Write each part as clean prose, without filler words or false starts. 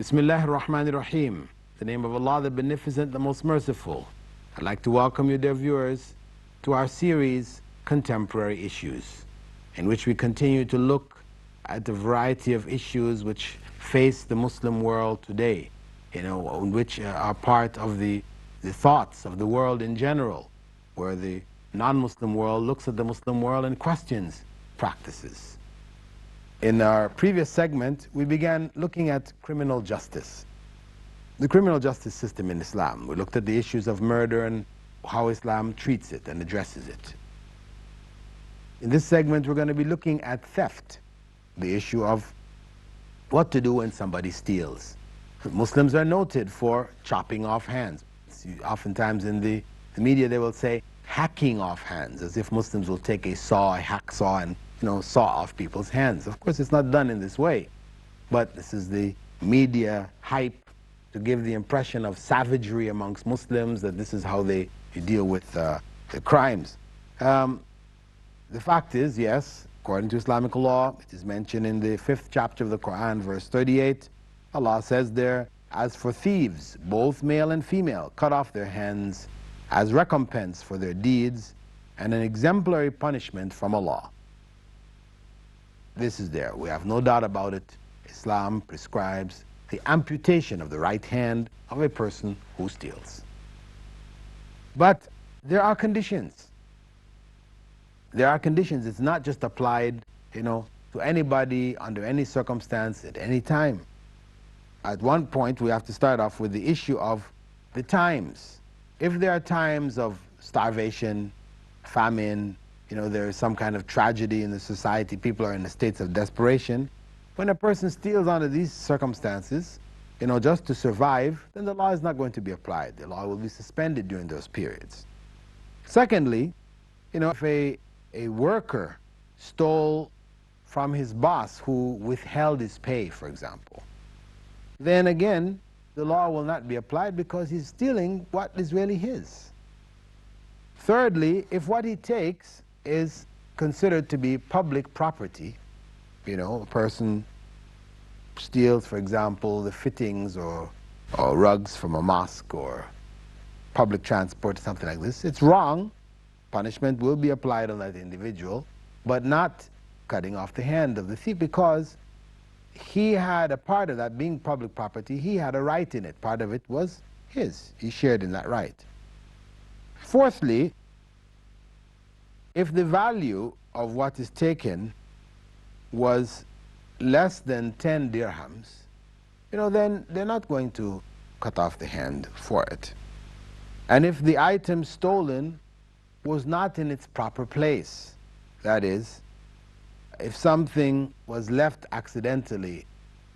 Bismillah ar-Rahman ar-Rahim. The name of Allah, the Beneficent, the Most Merciful. I'd like to welcome you, dear viewers, to our series, Contemporary Issues, in which we continue to look at a variety of issues which face the Muslim world today, which are part of the thoughts of the world in general, where the non-Muslim world looks at the Muslim world and questions practices. In our previous segment, we began looking at criminal justice, the criminal justice system in Islam. We looked at the issues of murder and how Islam treats it and addresses it. In this segment, we're going to be looking at theft, the issue of what to do when somebody steals. Muslims are noted for chopping off hands. Oftentimes in the media they will say hacking off hands, as if Muslims will take a saw, a hacksaw, and saw off people's hands. Of course, it's not done in this way, but this is the media hype to give the impression of savagery amongst Muslims, that this is how they deal with the crimes. The fact is, yes, according to Islamic law, it is mentioned in the 5th chapter of the Quran, verse 38, Allah says there, "As for thieves, both male and female, cut off their hands as recompense for their deeds and an exemplary punishment from Allah." This is there. We have no doubt about it. Islam prescribes the amputation of the right hand of a person who steals. But there are conditions. There are conditions. It's not just applied, to anybody under any circumstance at any time. At one point, we have to start off with the issue of the times. If there are times of starvation, famine, there is some kind of tragedy in the society, people are in states of desperation, when a person steals under these circumstances, just to survive, then the law is not going to be applied. The law will be suspended during those periods. Secondly, if a worker stole from his boss who withheld his pay, for example, then again, the law will not be applied because he's stealing what is really his. Thirdly, if what he takes is considered to be public property, a person steals, for example, the fittings or rugs from a mosque or public transport or something like this, it's wrong. Punishment will be applied on that individual, but not cutting off the hand of the thief, because he had a part of that being public property. He had a right in it. Part of it was his. He shared in that right. Fourthly, if the value of what is taken was less than 10 dirhams, then they're not going to cut off the hand for it. And if the item stolen was not in its proper place, that is, if something was left accidentally,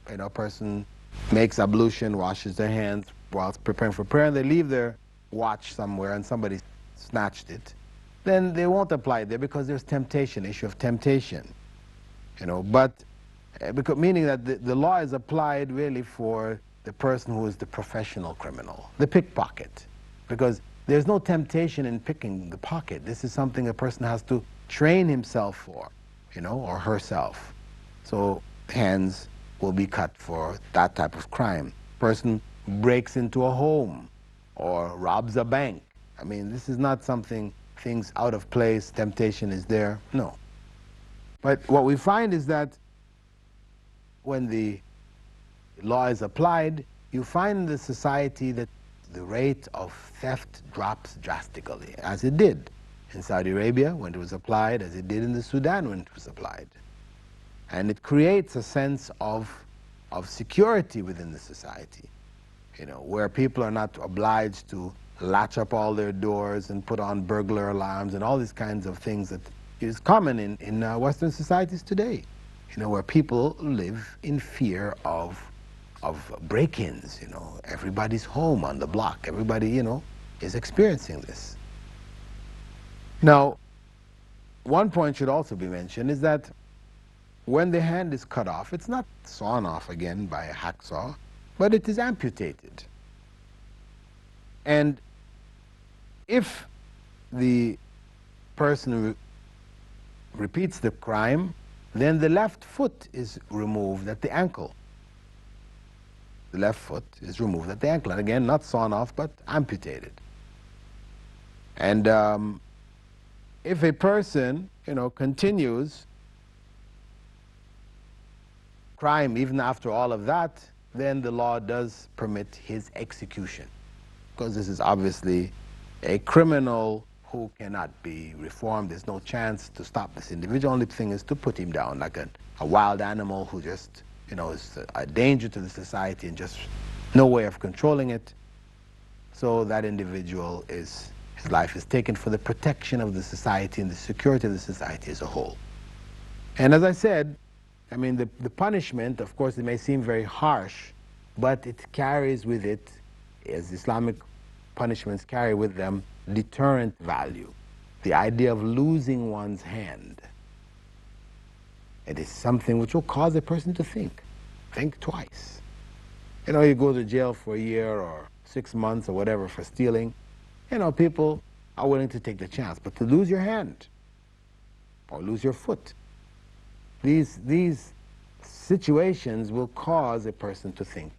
a person makes ablution, washes their hands whilst preparing for prayer, and they leave their watch somewhere and somebody snatched it, then they won't apply it there because there's temptation, issue of temptation. Meaning that the law is applied really for the person who is the professional criminal, the pickpocket, because there's no temptation in picking the pocket. This is something a person has to train himself for, or herself. So hands will be cut for that type of crime. Person breaks into a home or robs a bank. This is not something, things out of place, temptation is there. No. But what we find is that when the law is applied, you find in the society that the rate of theft drops drastically, as it did in Saudi Arabia when it was applied, as it did in the Sudan when it was applied. And it creates a sense of security within the society, where people are not obliged to latch up all their doors and put on burglar alarms and all these kinds of things that is common in Western societies today, where people live in fear of break-ins. Everybody's home on the block. Everybody, is experiencing this. Now, one point should also be mentioned is that when the hand is cut off, it's not sawn off again by a hacksaw, but it is amputated. And if the person repeats the crime, then the left foot is removed at the ankle. the left foot is removed at the ankle. And again, not sawn off, but amputated. And if a person, continues crime even after all of that, then the law does permit his execution. Because this is obviously a criminal who cannot be reformed. There's no chance to stop this individual. Only thing is to put him down like a wild animal who just, is a danger to the society and just no way of controlling it. So that individual his life is taken for the protection of the society and the security of the society as a whole. And as I said, I mean, the punishment, of course, it may seem very harsh, but it carries with it, as Islamic punishments carry with them, deterrent value. The idea of losing one's hand. It is something which will cause a person to think twice. You go to jail for a year or 6 months or whatever for stealing, people are willing to take the chance. But to lose your hand or lose your foot, these situations will cause a person to think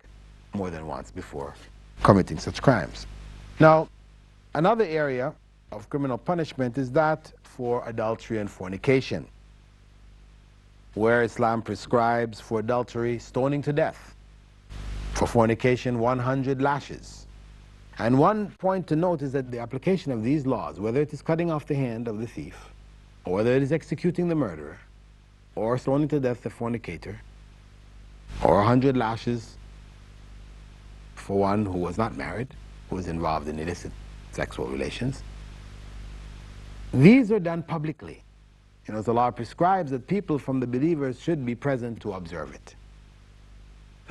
more than once before committing such crimes. Now, another area of criminal punishment is that for adultery and fornication, where Islam prescribes for adultery stoning to death, for fornication 100 lashes. And one point to note is that the application of these laws, whether it is cutting off the hand of the thief, or whether it is executing the murderer, or stoning to death the fornicator, or 100 lashes for one who was not married, who was involved in illicit sexual relations, these are done publicly. The law prescribes that people from the believers should be present to observe it.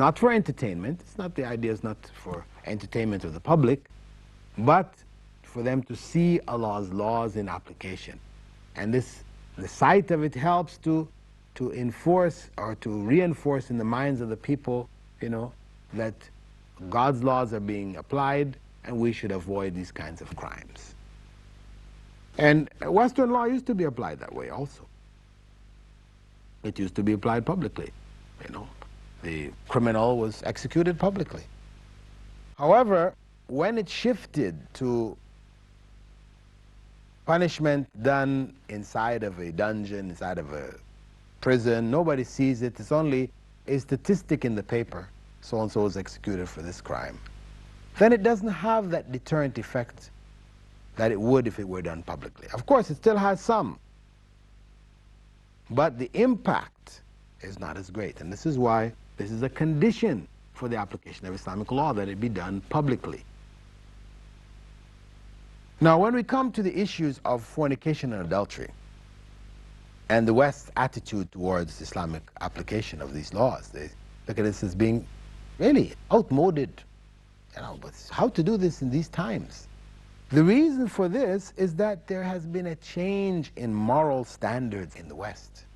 Not for entertainment. It's not, the idea is not for entertainment of the public, but for them to see Allah's laws in application. And the sight of it helps to enforce or to reinforce in the minds of the people, that God's laws are being applied and we should avoid these kinds of crimes. And Western law used to be applied that way also. It used to be applied publicly. The criminal was executed publicly. However, when it shifted to punishment done inside of a dungeon, inside of a prison, nobody sees it, it's only a statistic in the paper, so-and-so was executed for this crime, then it doesn't have that deterrent effect that it would if it were done publicly. Of course, it still has some, but the impact is not as great. And this is why this is a condition for the application of Islamic law, that it be done publicly. Now, when we come to the issues of fornication and adultery, and the West's attitude towards Islamic application of these laws, they look at this as being really outmoded. But how to do this in these times? The reason for this is that there has been a change in moral standards in the West.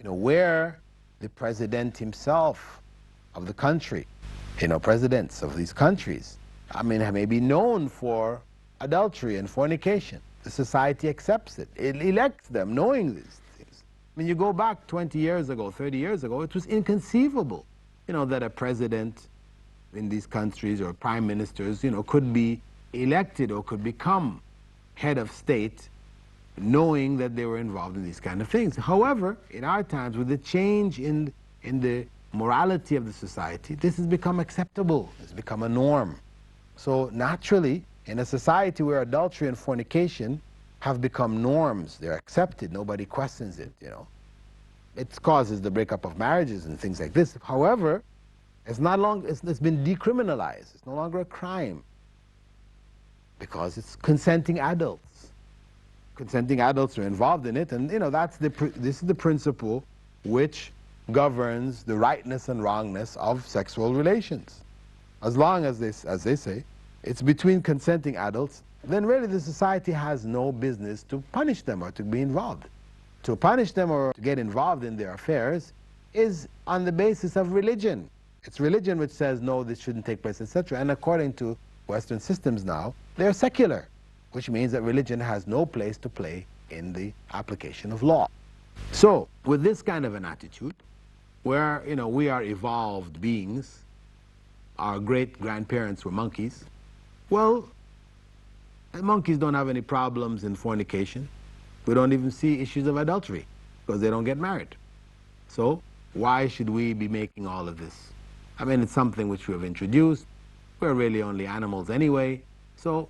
Where the president himself of the country, presidents of these countries, may be known for adultery and fornication. The society accepts it. It elects them knowing these things. You go back 20 years ago, 30 years ago, it was inconceivable, that a president in these countries or prime ministers, could be elected or could become head of state knowing that they were involved in these kind of things. However, in our times, with the change in the morality of the society, this has become acceptable. It's become a norm. So naturally, in a society where adultery and fornication have become norms, they're accepted, nobody questions it, It causes the breakup of marriages and things like this. However, it's been decriminalized. It's no longer a crime because it's consenting adults. Consenting adults are involved in it, and this is the principle which governs the rightness and wrongness of sexual relations. As long as they say, it's between consenting adults, then really the society has no business to punish them or to be involved. To punish them or to get involved in their affairs is on the basis of religion. It's religion which says, no, this shouldn't take place, etc. And according to Western systems now, they're secular, which means that religion has no place to play in the application of law. So, with this kind of an attitude, where we are evolved beings, our great-grandparents were monkeys. Well, monkeys don't have any problems in fornication. We don't even see issues of adultery because they don't get married. So why should we be making all of this? I mean, it's something which we have introduced. We're really only animals anyway, so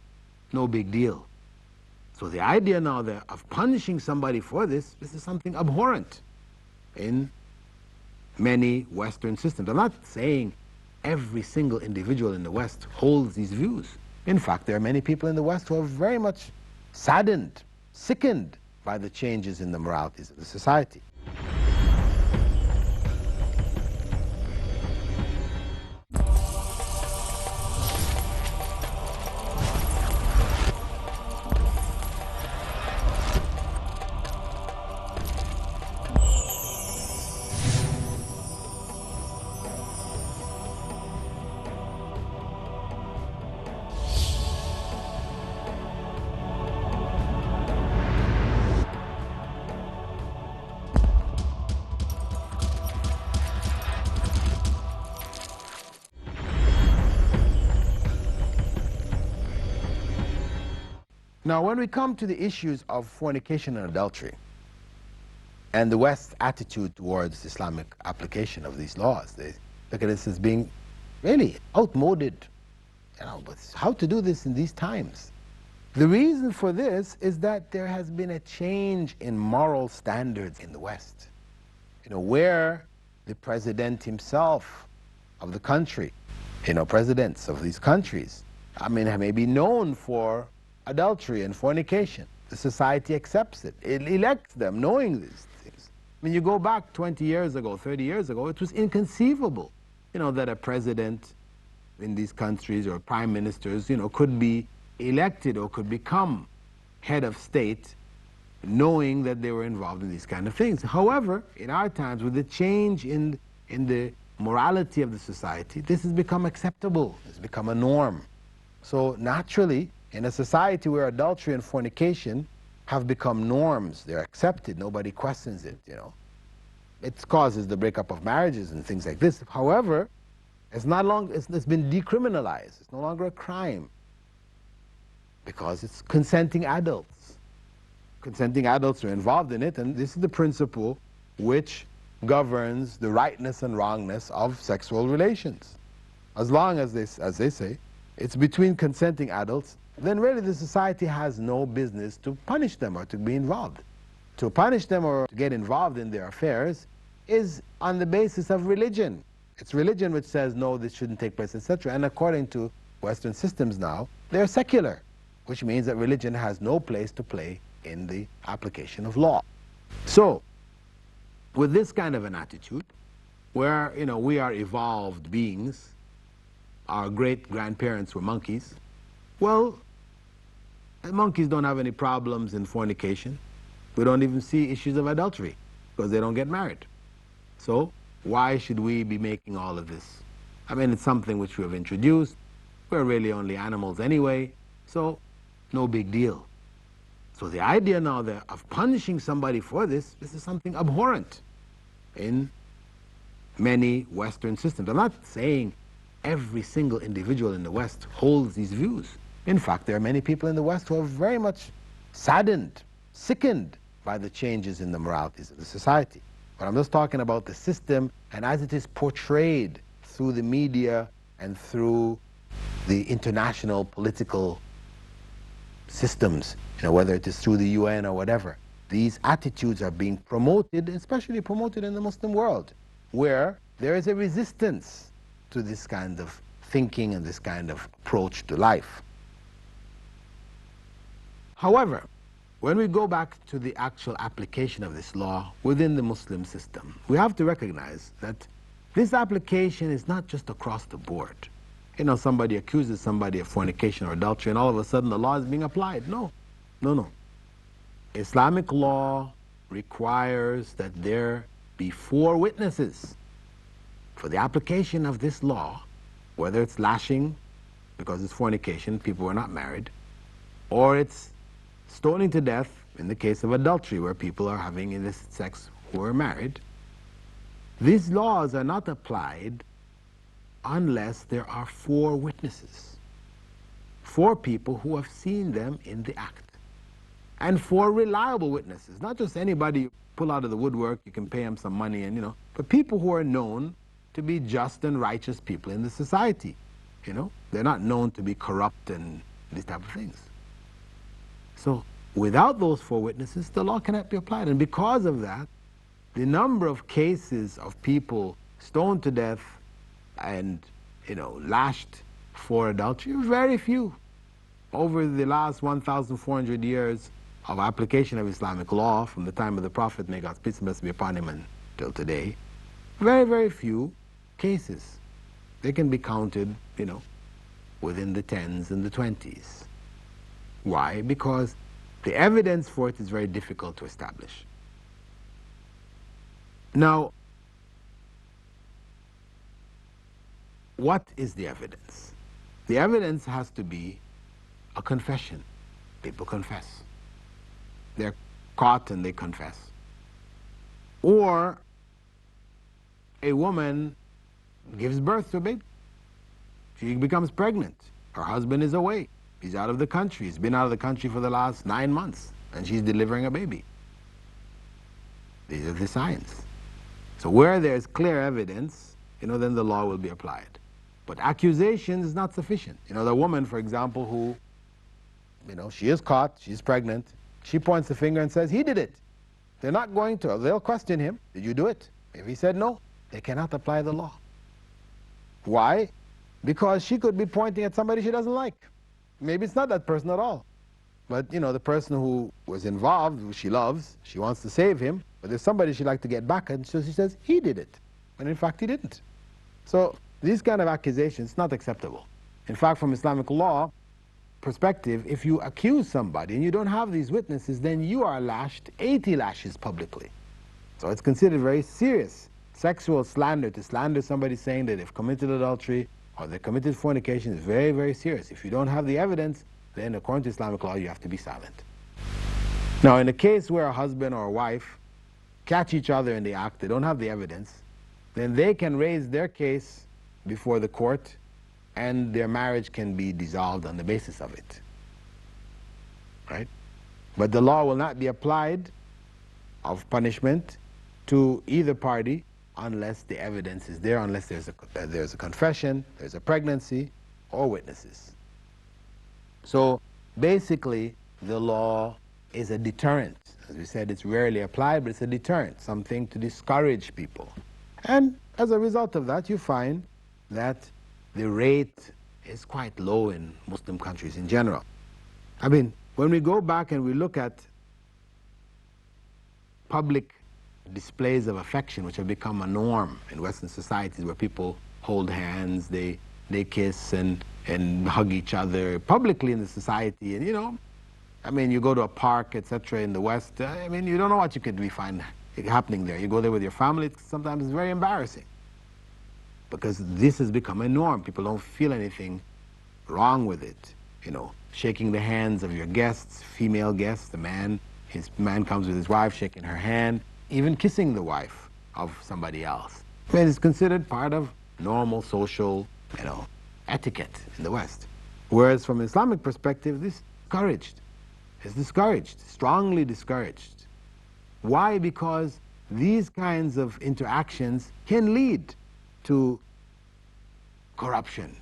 no big deal. So the idea now of punishing somebody for this is something abhorrent in many Western systems. I'm not saying every single individual in the West holds these views. In fact, there are many people in the West who are very much saddened, sickened by the changes in the moralities of the society. Now, when we come to the issues of fornication and adultery and the West's attitude towards Islamic application of these laws, they look at this as being really outmoded. But how to do this in these times? The reason for this is that there has been a change in moral standards in the West. Where the president himself of the country, presidents of these countries, may be known for adultery and fornication. The society accepts it. It elects them knowing these things. When you go back 20 years ago, 30 years ago, it was inconceivable, that a president in these countries or prime ministers, could be elected or could become head of state knowing that they were involved in these kind of things. However, in our times, with the change in the morality of the society, this has become acceptable. It's become a norm. So naturally, in a society where adultery and fornication have become norms, they're accepted, nobody questions it, It causes the breakup of marriages and things like this. However, it's been decriminalized. It's no longer a crime because it's consenting adults. Consenting adults are involved in it, and this is the principle which governs the rightness and wrongness of sexual relations. As long as as they say, it's between consenting adults, then really the society has no business to punish them or to be involved. To punish them or to get involved in their affairs is on the basis of religion. It's religion which says, no, this shouldn't take place, etc. And according to Western systems now, they're secular, which means that religion has no place to play in the application of law. So, with this kind of an attitude, where, we are evolved beings, our great-grandparents were monkeys, well, monkeys don't have any problems in fornication. We don't even see issues of adultery because they don't get married. So why should we be making all of this? It's something which we have introduced. We're really only animals anyway, so no big deal. So the idea now of punishing somebody for this is something abhorrent in many Western systems. I'm not saying every single individual in the West holds these views. In fact, there are many people in the West who are very much saddened, sickened by the changes in the moralities of the society. But I'm just talking about the system and as it is portrayed through the media and through the international political systems, whether it is through the UN or whatever. These attitudes are being promoted, especially promoted in the Muslim world, where there is a resistance to this kind of thinking and this kind of approach to life. However, when we go back to the actual application of this law within the Muslim system, we have to recognize that this application is not just across the board. Somebody accuses somebody of fornication or adultery and all of a sudden the law is being applied. No. Islamic law requires that there be 4 witnesses for the application of this law, whether it's lashing because it's fornication, people who are not married, or it's stoning to death in the case of adultery where people are having illicit sex who are married. These laws are not applied unless there are 4 witnesses, 4 people who have seen them in the act, and 4 reliable witnesses, not just anybody you pull out of the woodwork, you can pay them some money, and but people who are known to be just and righteous people in the society. They're not known to be corrupt and these type of things. So without those 4 witnesses, the law cannot be applied. And because of that, the number of cases of people stoned to death and lashed for adultery are very few. Over the last 1,400 years of application of Islamic law, from the time of the Prophet, may God's peace and blessing be upon him, until today, very, very few cases. They can be counted, within the 10s and the 20s. Why? Because the evidence for it is very difficult to establish. Now, what is the evidence? The evidence has to be a confession. People confess. They're caught and they confess. Or a woman gives birth to a baby. She becomes pregnant. Her husband is away. He's out of the country. He's been out of the country for the last 9 months, and she's delivering a baby. These are the signs. So where there's clear evidence, then the law will be applied. But accusation is not sufficient. The woman, for example, who, she is caught, she's pregnant, she points the finger and says, he did it. They're not going to, they'll question him, did you do it? If he said no, they cannot apply the law. Why? Because she could be pointing at somebody she doesn't like. Maybe it's not that person at all. But, the person who was involved, who she loves, she wants to save him, but there's somebody she'd like to get back at, so she says, he did it. When in fact he didn't. So these kind of accusations, not acceptable. In fact, from Islamic law perspective, if you accuse somebody and you don't have these witnesses, then you are lashed 80 lashes publicly. So it's considered very serious. Sexual slander, to slander somebody saying that they've committed adultery or they committed fornication, is very, very serious. If you don't have the evidence, then according to Islamic law, you have to be silent. Now, in a case where a husband or a wife catch each other in the act, they don't have the evidence, then they can raise their case before the court and their marriage can be dissolved on the basis of it. Right? But the law will not be applied of punishment to either party unless the evidence is there, unless there's a confession, there's a pregnancy, or witnesses. So basically, the law is a deterrent. As we said, it's rarely applied, but it's a deterrent, something to discourage people. And as a result of that, you find that the rate is quite low in Muslim countries in general. I mean, when we go back and we look at public displays of affection, which have become a norm in Western societies, where people hold hands, they kiss and hug each other publicly in the society, and I mean, you go to a park, etc. in the West, I mean, you don't know what you could find happening there. You go there with your family, sometimes it's very embarrassing, because this has become a norm. People don't feel anything wrong with it. Shaking the hands of your guests, female guests, his man comes with his wife, shaking her hand, even kissing the wife of somebody else. I mean, it's considered part of normal social, etiquette in the West. Whereas from an Islamic perspective, this is discouraged, strongly discouraged. Why? Because these kinds of interactions can lead to corruption,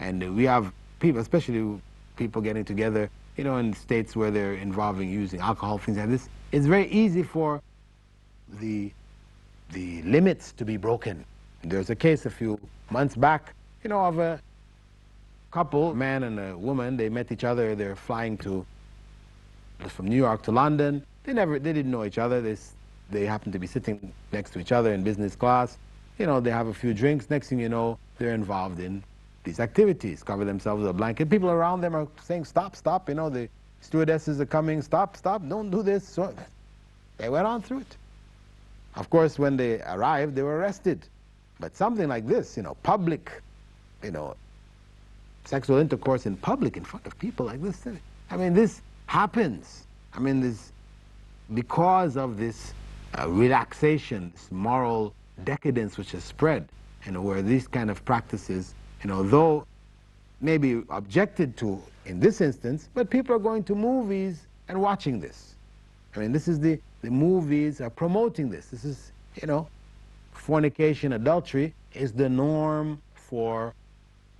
and we have people, especially people getting together, in states where they're involving using alcohol, things like this. It's very easy for the limits to be broken. There's a case a few months back, of a couple, a man and a woman. They met each other. They're flying from New York to London. They didn't know each other. They happened to be sitting next to each other in business class. They have a few drinks. Next thing you know, they're involved in these activities, cover themselves with a blanket. People around them are saying, stop, stop. The stewardesses are coming, stop, stop, don't do this. So they went on through it. Of course, when they arrived, they were arrested. But something like this, public, sexual intercourse in public, in front of people like this, I mean, this happens. I mean, because of this relaxation, this moral decadence which has spread. where these kind of practices, though maybe objected to in this instance, but people are going to movies and watching this. I mean, this is the movies are promoting this. This is, fornication, adultery is the norm for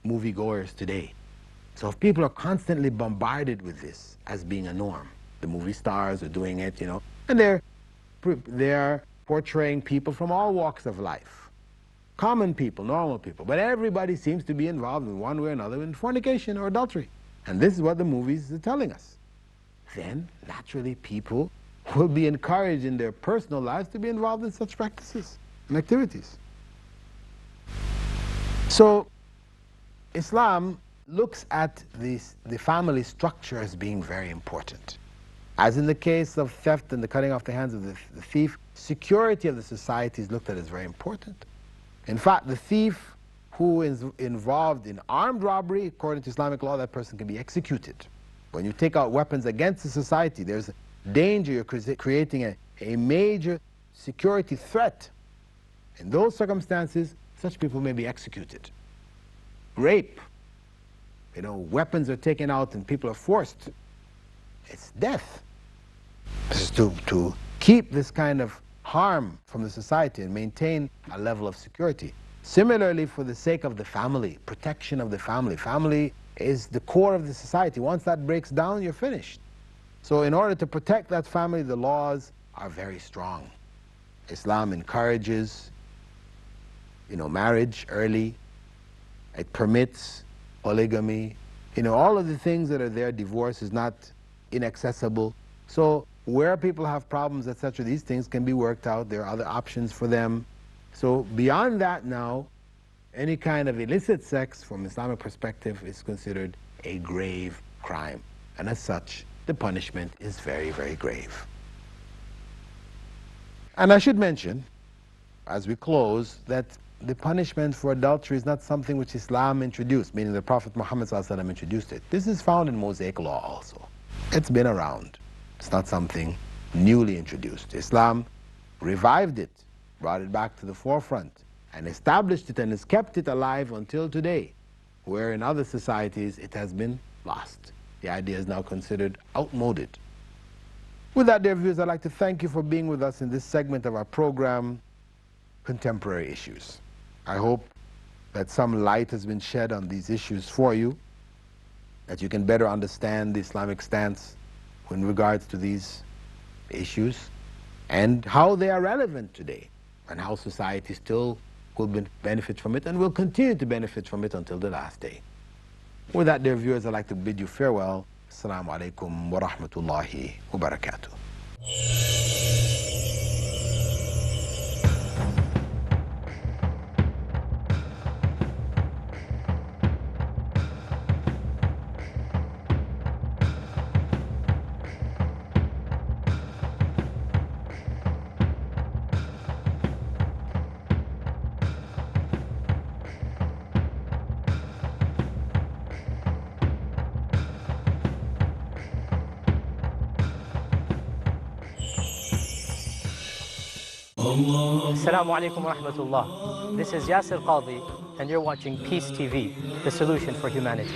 moviegoers today. So if people are constantly bombarded with this as being a norm, the movie stars are doing it, and they're portraying people from all walks of life. Common people, normal people, but everybody seems to be involved in one way or another in fornication or adultery. And this is what the movies are telling us. Then, naturally, people will be encouraged in their personal lives to be involved in such practices and activities. So, Islam looks at the family structure as being very important. As in the case of theft and the cutting off the hands of the thief, security of the society is looked at as very important. In fact, the thief who is involved in armed robbery, according to Islamic law, that person can be executed. When you take out weapons against the society, there's a danger, you're creating a major security threat. In those circumstances, such people may be executed. Rape, weapons are taken out and people are forced. It's death. This is to keep this kind of harm from the society and maintain a level of security. Similarly, for the sake of the family, protection of the family. Family is the core of the society. Once that breaks down, you're finished. So in order to protect that family, the laws are very strong. Islam encourages, marriage early. It permits polygamy. All of the things that are there, divorce is not inaccessible. So where people have problems, etc., these things can be worked out. There are other options for them. So beyond that now, any kind of illicit sex from Islamic perspective is considered a grave crime. And as such, the punishment is very, very grave. And I should mention, as we close, that the punishment for adultery is not something which Islam introduced, meaning the Prophet Muhammad ﷺ introduced it. This is found in Mosaic law also. It's been around. It's not something newly introduced. Islam revived it, brought it back to the forefront, and established it and has kept it alive until today, where in other societies it has been lost. The idea is now considered outmoded. With that, dear viewers, I'd like to thank you for being with us in this segment of our program, Contemporary Issues. I hope that some light has been shed on these issues for you, that you can better understand the Islamic stance in regards to these issues and how they are relevant today and how society still will benefit from it and will continue to benefit from it until the last day. With that, dear viewers, I'd like to bid you farewell. Assalamu alaikum wa rahmatullahi wa barakatuh. Assalamu alaikum wa rahmatullah. This is Yasir Qadhi, and you're watching Peace TV, the solution for humanity.